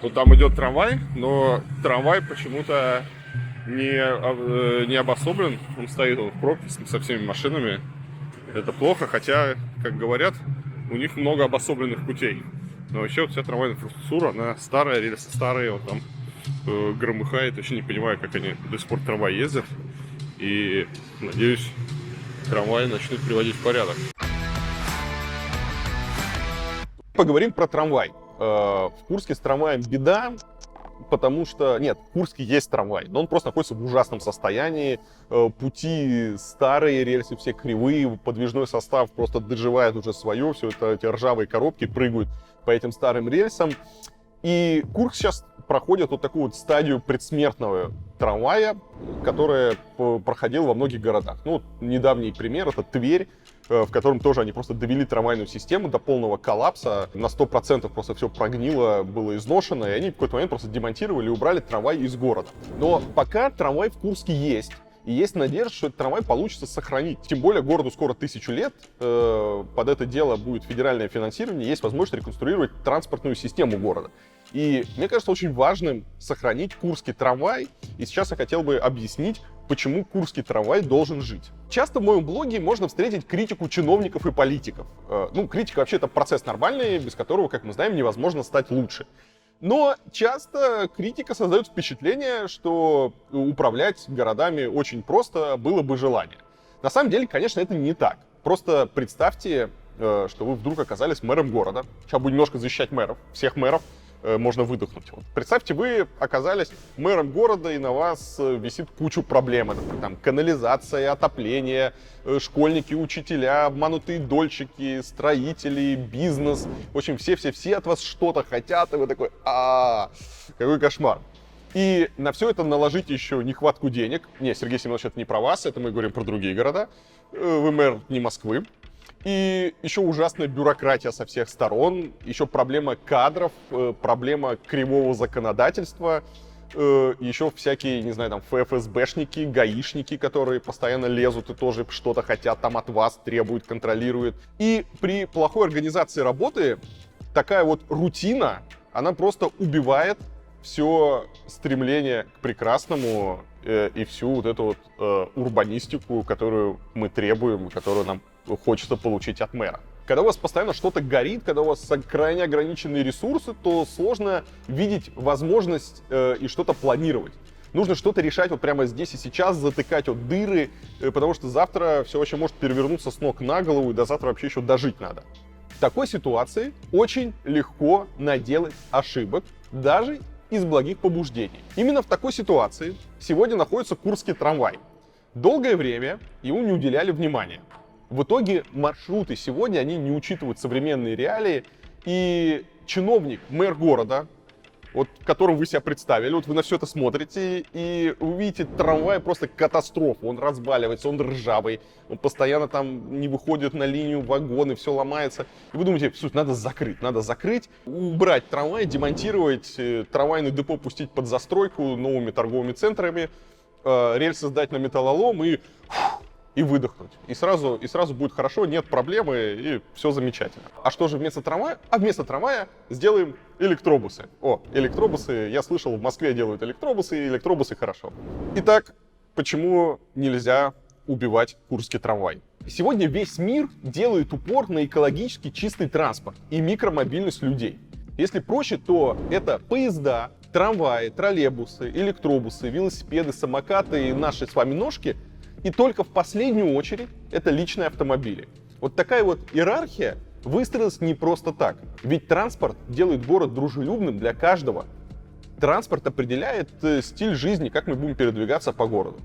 Вот там идет трамвай, но трамвай почему-то не обособлен. Он стоит в пробке со всеми машинами. Это плохо, хотя, как говорят, у них много обособленных путей. Но вообще вот вся трамвайная инфраструктура, она старая, рельсы старые, вот там громыхает. Вообще не понимаю, как они до сих пор трамвай ездят. И надеюсь, трамваи начнут приводить в порядок. Поговорим про трамвай. В Курске с трамваем беда, потому что... Нет, в Курске есть трамвай, но он просто находится в ужасном состоянии. Пути старые, рельсы все кривые, подвижной состав просто доживает уже свое. Все это эти ржавые коробки прыгают по этим старым рельсам. И Курск сейчас проходит вот такую вот стадию предсмертного трамвая, которая проходила во многих городах. Ну, вот недавний пример — это Тверь, в котором тоже они просто довели трамвайную систему до полного коллапса. На 100% просто все прогнило, было изношено, и они в какой-то момент просто демонтировали и убрали трамвай из города. Но пока трамвай в Курске есть. И есть надежда, что этот трамвай получится сохранить. Тем более городу скоро 1000 лет. Под это дело будет федеральное финансирование. Есть возможность реконструировать транспортную систему города. И мне кажется очень важным сохранить курский трамвай. И сейчас я хотел бы объяснить, почему курский трамвай должен жить. Часто в моем блоге можно встретить критику чиновников и политиков. Ну, критика вообще это процесс нормальный, без которого, как мы знаем, невозможно стать лучше. Но часто критика создает впечатление, что управлять городами очень просто, было бы желание. На самом деле, конечно, это не так. Просто представьте, что вы вдруг оказались мэром города. Сейчас буду немножко защищать мэров, всех мэров. Можно выдохнуть. Вот представьте, вы оказались мэром города, и на вас висит кучу проблем. Например, там канализация, отопление, школьники, учителя, обманутые дольщики, строители, бизнес. В общем, все от вас что-то хотят, и вы такой, какой кошмар. И на все это наложить еще нехватку денег. Не, Сергей Семенович, это не про вас, это мы говорим про другие города. Вы мэр не Москвы. И еще ужасная бюрократия со всех сторон, еще проблема кадров, проблема кривого законодательства, еще всякие, не знаю, там, ФСБшники, гаишники, которые постоянно лезут и тоже что-то хотят, там от вас требуют, контролируют. И при плохой организации работы такая вот рутина, она просто убивает все стремление к прекрасному и всю вот эту вот урбанистику, которую мы требуем, которую нам хочется получить от мэра. Когда у вас постоянно что-то горит, когда у вас крайне ограниченные ресурсы, то сложно видеть возможность и что-то планировать. Нужно что-то решать вот прямо здесь и сейчас, затыкать вот дыры, потому что завтра все вообще может перевернуться с ног на голову, и до завтра вообще еще дожить надо. В такой ситуации очень легко наделать ошибок, даже из благих побуждений. Именно в такой ситуации сегодня находится Курский трамвай. Долгое время ему не уделяли внимания. В итоге маршруты сегодня, они не учитывают современные реалии, и чиновник, мэр города, вот которым вы себя представили, вот вы на все это смотрите, и вы видите, трамвай просто катастрофа, он разваливается, он ржавый, он постоянно там не выходит на линию, вагоны, все ломается. И вы думаете, слушай, надо закрыть, убрать трамвай, демонтировать, трамвайный депо пустить под застройку новыми торговыми центрами, рельсы сдать на металлолом и выдохнуть. И сразу будет хорошо, нет проблемы, и все замечательно. А что же вместо трамвая? А вместо трамвая сделаем электробусы. Электробусы, я слышал, в Москве делают электробусы, и электробусы хорошо. Итак, почему нельзя убивать Курский трамвай? Сегодня весь мир делает упор на экологически чистый транспорт и микромобильность людей. Если проще, то это поезда, трамваи, троллейбусы, электробусы, велосипеды, самокаты и наши с вами ножки. И только в последнюю очередь это личные автомобили. Вот такая вот иерархия выстроилась не просто так. Ведь транспорт делает город дружелюбным для каждого. Транспорт определяет стиль жизни, как мы будем передвигаться по городу.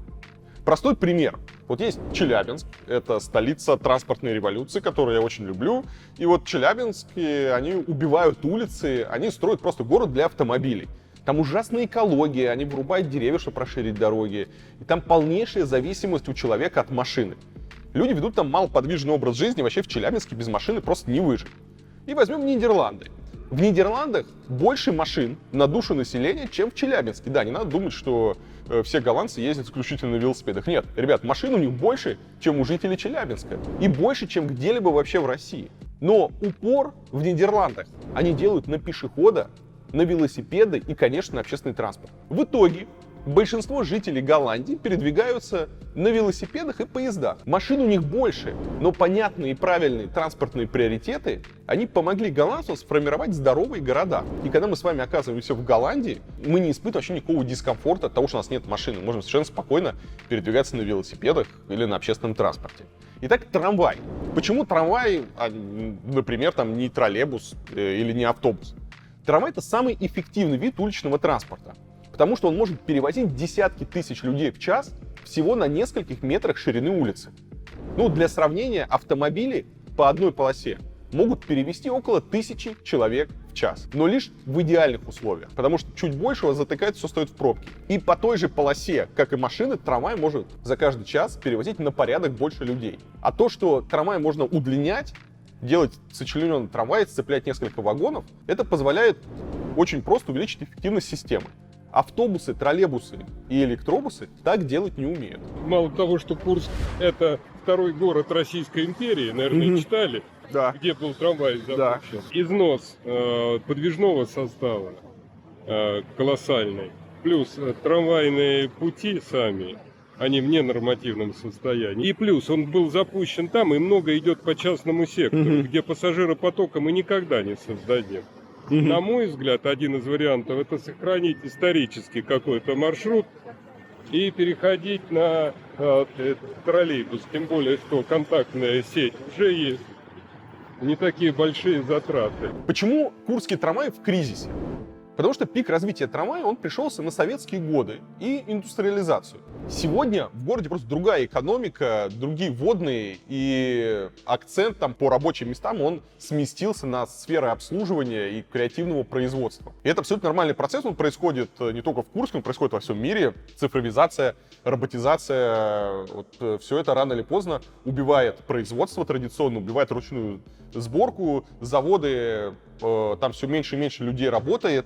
Простой пример. Вот есть Челябинск, это столица транспортной революции, которую я очень люблю. И вот Челябинске, они убивают улицы, они строят просто город для автомобилей. Там ужасная экология, они вырубают деревья, чтобы расширить дороги. И там полнейшая зависимость у человека от машины. Люди ведут там малоподвижный образ жизни, вообще в Челябинске без машины просто не выжить. И возьмем Нидерланды. В Нидерландах больше машин на душу населения, чем в Челябинске. Да, не надо думать, что все голландцы ездят исключительно на велосипедах. Нет, ребят, машин у них больше, чем у жителей Челябинска. И больше, чем где-либо вообще в России. Но упор в Нидерландах они делают на пешехода на велосипеды и, конечно, на общественный транспорт. В итоге большинство жителей Голландии передвигаются на велосипедах и поездах. Машин у них больше, но понятные и правильные транспортные приоритеты, они помогли голландцам сформировать здоровые города. И когда мы с вами оказываемся в Голландии, мы не испытываем вообще никакого дискомфорта от того, что у нас нет машины. Мы можем совершенно спокойно передвигаться на велосипедах или на общественном транспорте. Итак, трамвай. Почему трамвай, например, там, не троллейбус или не автобус? Трамвай — это самый эффективный вид уличного транспорта, потому что он может перевозить десятки тысяч людей в час всего на нескольких метрах ширины улицы. Ну, для сравнения, автомобили по одной полосе могут перевезти около 1000 человек в час, но лишь в идеальных условиях, потому что чуть больше вас затыкает, все стоит в пробке. И по той же полосе, как и машины, трамвай может за каждый час перевозить на порядок больше людей. А то, что трамвай можно удлинять, делать сочлененный трамвай, сцеплять несколько вагонов, это позволяет очень просто увеличить эффективность системы. Автобусы, троллейбусы и электробусы так делать не умеют. Мало того, что Курск — это второй город Российской империи, наверное, читали, Да. где был трамвай запущен. Да. Износ подвижного состава колоссальный. Плюс трамвайные пути сами, они в ненормативном состоянии. И плюс он был запущен там, и много идет по частному сектору, где пассажиропотока мы никогда не создадим. На мой взгляд, один из вариантов — это сохранить исторический какой-то маршрут и переходить на троллейбус. Тем более, что контактная сеть уже есть. Не такие большие затраты. Почему курский трамвай в кризисе? Потому что пик развития трамвая, он пришелся на советские годы и индустриализацию. Сегодня в городе просто другая экономика, другие водные, и акцент там по рабочим местам, он сместился на сферы обслуживания и креативного производства. И это абсолютно нормальный процесс, он происходит не только в Курске, он происходит во всем мире. Цифровизация, роботизация, вот, все это рано или поздно убивает производство традиционно, убивает ручную сборку, заводы, там все меньше и меньше людей работает.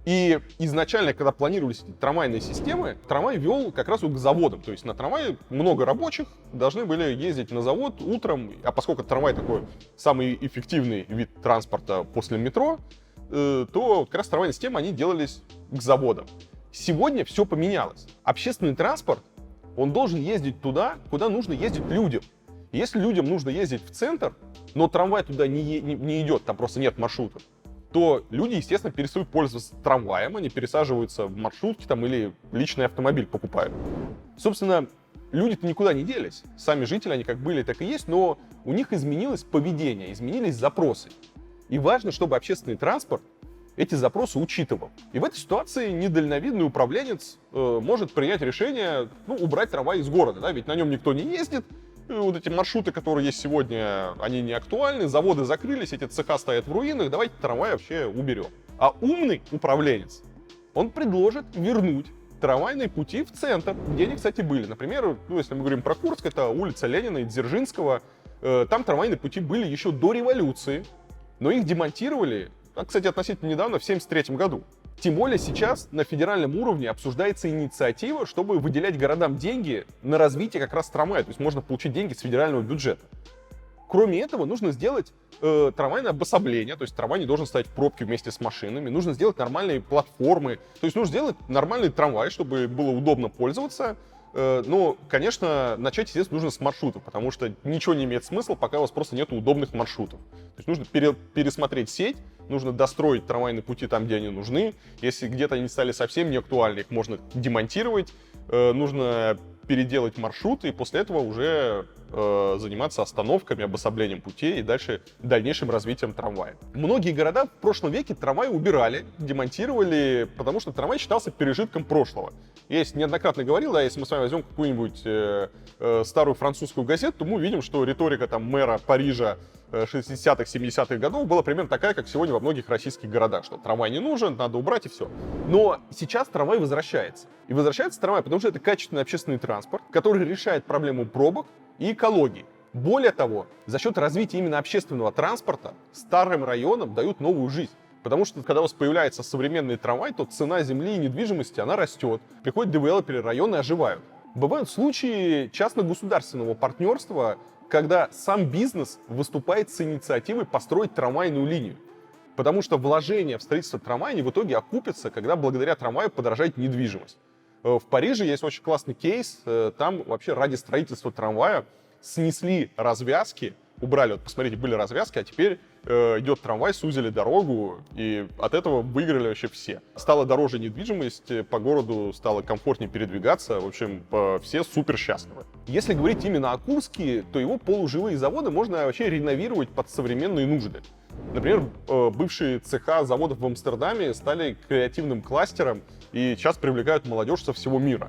И изначально, когда планировались эти трамвайные системы, трамвай вел как раз к заводам. То есть на трамвае много рабочих должны были ездить на завод утром. А поскольку трамвай такой самый эффективный вид транспорта после метро, то как раз трамвайные системы, они делались к заводам. Сегодня все поменялось. Общественный транспорт, он должен ездить туда, куда нужно ездить людям. Если людям нужно ездить в центр, но трамвай туда не идет, там просто нет маршрутов, то люди, естественно, перестают пользоваться трамваем, они пересаживаются в маршрутки там, или личный автомобиль покупают. Собственно, люди-то никуда не делись. Сами жители, они как были, так и есть, но у них изменилось поведение, изменились запросы. И важно, чтобы общественный транспорт эти запросы учитывал. И в этой ситуации недальновидный управленец может принять решение убрать трамвай из города, да? Ведь на нем никто не ездит. Вот эти маршруты, которые есть сегодня, они не актуальны, заводы закрылись, эти цеха стоят в руинах, давайте трамвай вообще уберем. А умный управленец, он предложит вернуть трамвайные пути в центр, где они, кстати, были. Например, если мы говорим про Курск, это улица Ленина и Дзержинского, там трамвайные пути были еще до революции, но их демонтировали, кстати, относительно недавно, в 1973 году. Тем более сейчас на федеральном уровне обсуждается инициатива, чтобы выделять городам деньги на развитие как раз трамвая. То есть можно получить деньги с федерального бюджета. Кроме этого, нужно сделать трамвайное обособление. То есть трамвай не должен стоять в пробке вместе с машинами. Нужно сделать нормальные платформы. То есть нужно сделать нормальный трамвай, чтобы было удобно пользоваться. Но, конечно, начать, естественно, нужно с маршрутов, потому что ничего не имеет смысла, пока у вас просто нет удобных маршрутов. То есть нужно пересмотреть сеть, нужно достроить трамвайные пути там, где они нужны. Если где-то они стали совсем не актуальны, их можно демонтировать. Нужно переделать маршруты и после этого уже заниматься остановками, обособлением путей и дальнейшим развитием трамвая. Многие города в прошлом веке трамвай убирали, демонтировали, потому что трамвай считался пережитком прошлого. Я неоднократно говорил, да, если мы с вами возьмем какую-нибудь старую французскую газету, то мы увидим, что риторика там мэра Парижа 60-х, 70-х годов была примерно такая, как сегодня во многих российских городах, что трамвай не нужен, надо убрать и все. Но сейчас трамвай возвращается. И возвращается трамвай, потому что это качественный общественный транспорт, который решает проблему пробок и экологии. Более того, за счет развития именно общественного транспорта старым районам дают новую жизнь. Потому что, когда у вас появляется современный трамвай, то цена земли и недвижимости, она растет. Приходят девелоперы, районы оживают. Бывают случаи частно-государственного партнерства, когда сам бизнес выступает с инициативой построить трамвайную линию. Потому что вложения в строительство трамвая, они в итоге окупятся, когда благодаря трамваю подорожает недвижимость. В Париже есть очень классный кейс. Там вообще ради строительства трамвая снесли развязки, убрали, вот посмотрите, были развязки, а теперь идет трамвай, сузили дорогу, и от этого выиграли вообще все. Стала дороже недвижимость, по городу стало комфортнее передвигаться, в общем, все супер счастливы. Если говорить именно о Курске, то его полуживые заводы можно вообще реновировать под современные нужды. Например, бывшие цеха заводов в Амстердаме стали креативным кластером и сейчас привлекают молодежь со всего мира.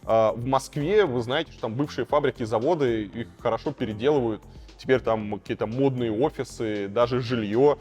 В Москве, вы знаете, что там бывшие фабрики и заводы, их хорошо переделывают. Теперь там какие-то модные офисы, даже жилье.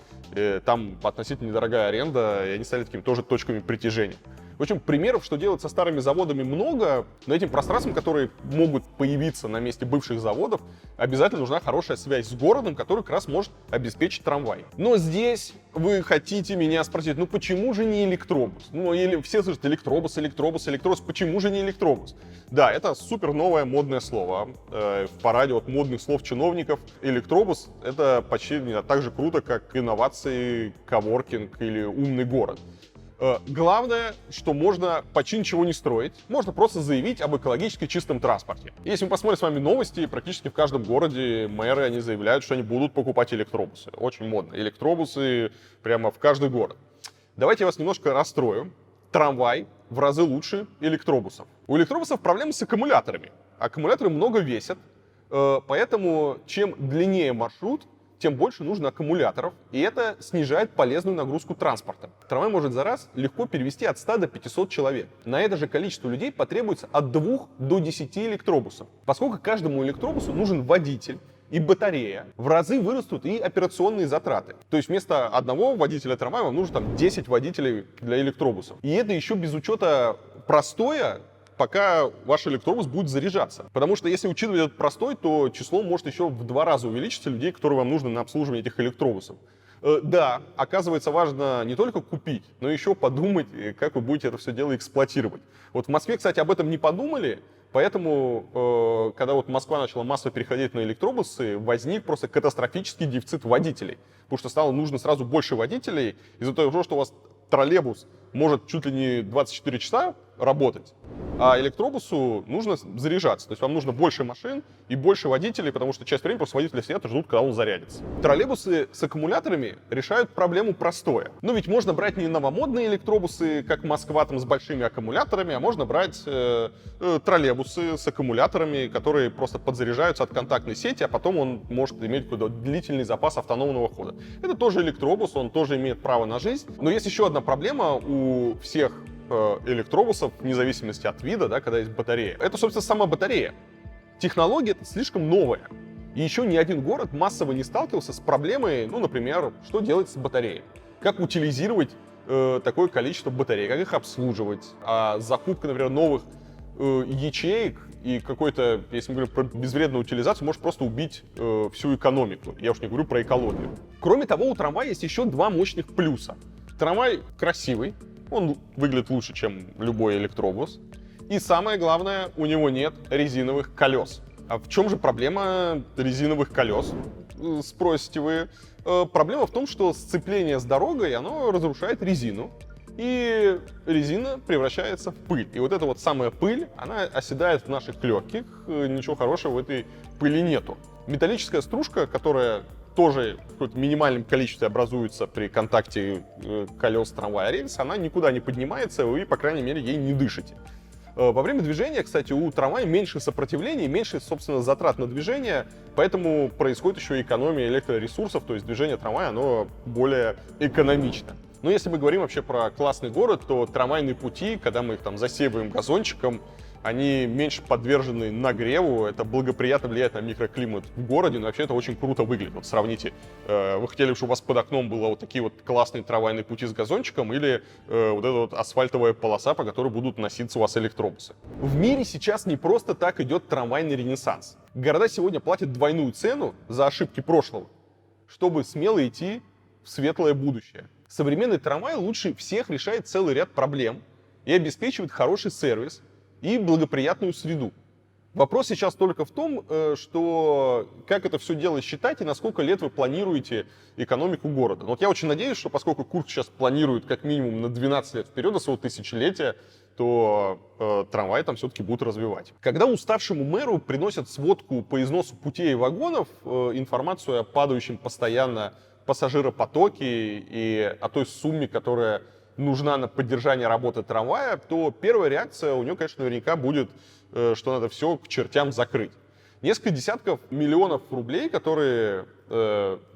Там относительно недорогая аренда, и они стали такими тоже точками притяжения. В общем, примеров, что делать со старыми заводами, много, но этим пространствам, которые могут появиться на месте бывших заводов, обязательно нужна хорошая связь с городом, который как раз может обеспечить трамвай. Но здесь вы хотите меня спросить, ну почему же не электробус? Ну или все слышат электробус, электробус, электробус, почему же не электробус? Да, это супер новое модное слово. В параде от модных слов чиновников электробус — это почти так же круто, как инновации, коворкинг или умный город. Главное, что можно почти ничего не строить, можно просто заявить об экологически чистом транспорте. Если мы посмотрим с вами новости, практически в каждом городе мэры, они заявляют, что они будут покупать электробусы. Очень модно. Электробусы прямо в каждый город. Давайте я вас немножко расстрою. Трамвай в разы лучше электробусов. У электробусов проблемы с аккумуляторами. Аккумуляторы много весят, поэтому чем длиннее маршрут, тем больше нужно аккумуляторов, и это снижает полезную нагрузку транспорта. Трамвай может за раз легко перевезти от 100 до 500 человек. На это же количество людей потребуется от 2 до 10 электробусов. Поскольку каждому электробусу нужен водитель и батарея, в разы вырастут и операционные затраты. То есть вместо одного водителя трамвая вам нужно там 10 водителей для электробусов. И это еще без учета простоя, пока ваш электробус будет заряжаться. Потому что если учитывать этот простой, то число может еще в 2 раза увеличиться людей, которые вам нужны на обслуживание этих электробусов. Да, оказывается, важно не только купить, но еще подумать, как вы будете это все дело эксплуатировать. Вот в Москве, кстати, об этом не подумали, поэтому, когда вот Москва начала массово переходить на электробусы, возник просто катастрофический дефицит водителей. Потому что стало нужно сразу больше водителей из-за того, что у вас троллейбус может чуть ли не 24 часа работать, а электробусу нужно заряжаться. То есть вам нужно больше машин и больше водителей, потому что часть времени просто водители сидят и ждут, когда он зарядится. Троллейбусы с аккумуляторами решают проблему простоя. Но ведь можно брать не новомодные электробусы, как Москва, там, с большими аккумуляторами, а можно брать троллейбусы с аккумуляторами, которые просто подзаряжаются от контактной сети, а потом он может иметь какой-то длительный запас автономного хода. Это тоже электробус, он тоже имеет право на жизнь. Но есть еще одна проблема у всех электробусов, вне зависимости от вида, да, когда есть батарея. Это, собственно, сама батарея. Технология это слишком новая. И еще ни один город массово не сталкивался с проблемой, ну, например, что делать с батареей. Как утилизировать такое количество батарей, как их обслуживать. А закупка, например, новых ячеек и какой-то, если мы говорим про безвредную утилизацию, может просто убить всю экономику. Я уж не говорю про экологию. Кроме того, у трамвая есть еще 2 мощных плюса. Трамвай красивый, он выглядит лучше, чем любой электробус. И самое главное, у него нет резиновых колес. А в чем же проблема резиновых колес, спросите вы? Проблема в том, что сцепление с дорогой, оно разрушает резину. И резина превращается в пыль. И вот эта вот самая пыль, она оседает в наших легких. Ничего хорошего в этой пыли нету. Металлическая стружка, которая тоже в каком-то минимальном количестве образуется при контакте колес трамвая рельс, она никуда не поднимается, вы, по крайней мере, ей не дышите. Во время движения, кстати, у трамвая меньше сопротивления, меньше, собственно, затрат на движение, поэтому происходит еще экономия электроресурсов, то есть движение трамвая, оно более экономично. Но если мы говорим вообще про классный город, то трамвайные пути, когда мы их там засеиваем газончиком, они меньше подвержены нагреву, это благоприятно влияет на микроклимат в городе, но вообще это очень круто выглядит. Вот сравните, вы хотели, чтобы у вас под окном было вот такие вот классные трамвайные пути с газончиком или вот эта вот асфальтовая полоса, по которой будут носиться у вас электробусы. В мире сейчас не просто так идет трамвайный ренессанс. Города сегодня платят двойную цену за ошибки прошлого, чтобы смело идти в светлое будущее. Современный трамвай лучше всех решает целый ряд проблем и обеспечивает хороший сервис и благоприятную среду. Вопрос сейчас только в том, что как это все дело считать и на сколько лет вы планируете экономику города. Но вот я очень надеюсь, что поскольку Курск сейчас планирует как минимум на 12 лет вперед до своего тысячелетия, то трамвай там все-таки будут развивать. Когда уставшему мэру приносят сводку по износу путей и вагонов, информацию о падающем постоянно пассажиропотоке и о той сумме, которая нужна на поддержание работы трамвая, то первая реакция у него, конечно, наверняка будет, что надо все к чертям закрыть. Несколько десятков миллионов рублей, которые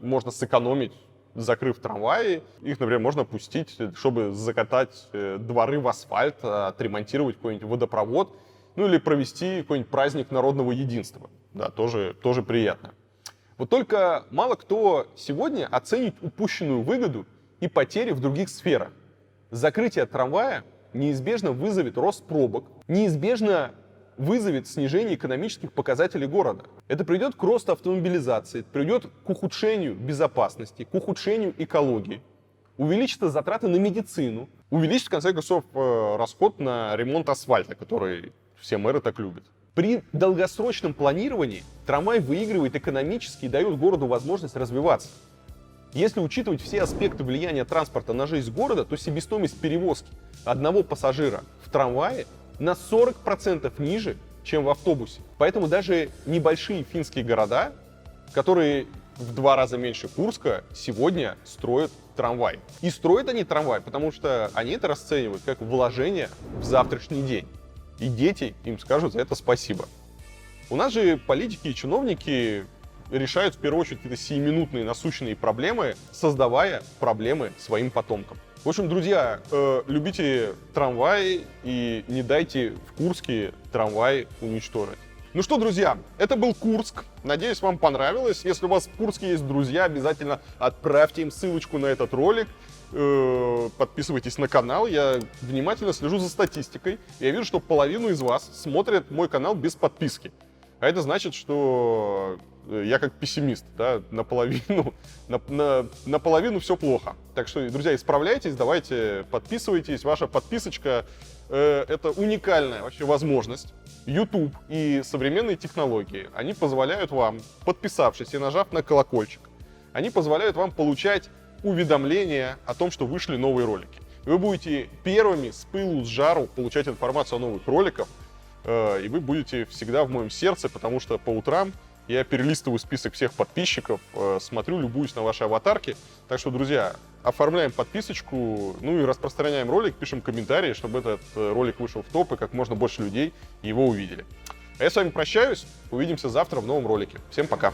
можно сэкономить, закрыв трамваи, их, например, можно пустить, чтобы закатать дворы в асфальт, отремонтировать какой-нибудь водопровод, ну или провести какой-нибудь праздник народного единства. Да, тоже приятно. Вот только мало кто сегодня оценит упущенную выгоду и потери в других сферах. Закрытие трамвая неизбежно вызовет рост пробок, неизбежно вызовет снижение экономических показателей города. Это приведет к росту автомобилизации, приведет к ухудшению безопасности, к ухудшению экологии, увеличится затраты на медицину, увеличится, в конце концов, расход на ремонт асфальта, который все мэры так любят. При долгосрочном планировании трамвай выигрывает экономически и дает городу возможность развиваться. Если учитывать все аспекты влияния транспорта на жизнь города, то себестоимость перевозки одного пассажира в трамвае на 40% ниже, чем в автобусе. Поэтому даже небольшие финские города, которые в 2 раза меньше Курска, сегодня строят трамвай. И строят они трамвай, потому что они это расценивают как вложение в завтрашний день. И дети им скажут за это спасибо. У нас же политики и чиновники решают в первую очередь какие-то сиюминутные насущные проблемы, создавая проблемы своим потомкам. В общем, друзья, любите трамваи и не дайте в Курске трамвай уничтожить. Ну что, друзья, это был Курск. Надеюсь, вам понравилось. Если у вас в Курске есть друзья, обязательно отправьте им ссылочку на этот ролик. Подписывайтесь на канал. Я внимательно слежу за статистикой. Я вижу, что половину из вас смотрят мой канал без подписки. А это значит, что я как пессимист, да, наполовину все плохо. Так что, друзья, исправляйтесь, давайте подписывайтесь. Ваша подписочка это уникальная вообще возможность. YouTube и современные технологии, они позволяют вам, подписавшись и нажав на колокольчик, они позволяют вам получать уведомления о том, что вышли новые ролики. Вы будете первыми с пылу, с жару получать информацию о новых роликах, и вы будете всегда в моем сердце, потому что по утрам я перелистываю список всех подписчиков, смотрю, любуюсь на ваши аватарки. Так что, друзья, оформляем подписочку, ну и распространяем ролик, пишем комментарии, чтобы этот ролик вышел в топ и как можно больше людей его увидели. А я с вами прощаюсь, увидимся завтра в новом ролике. Всем пока!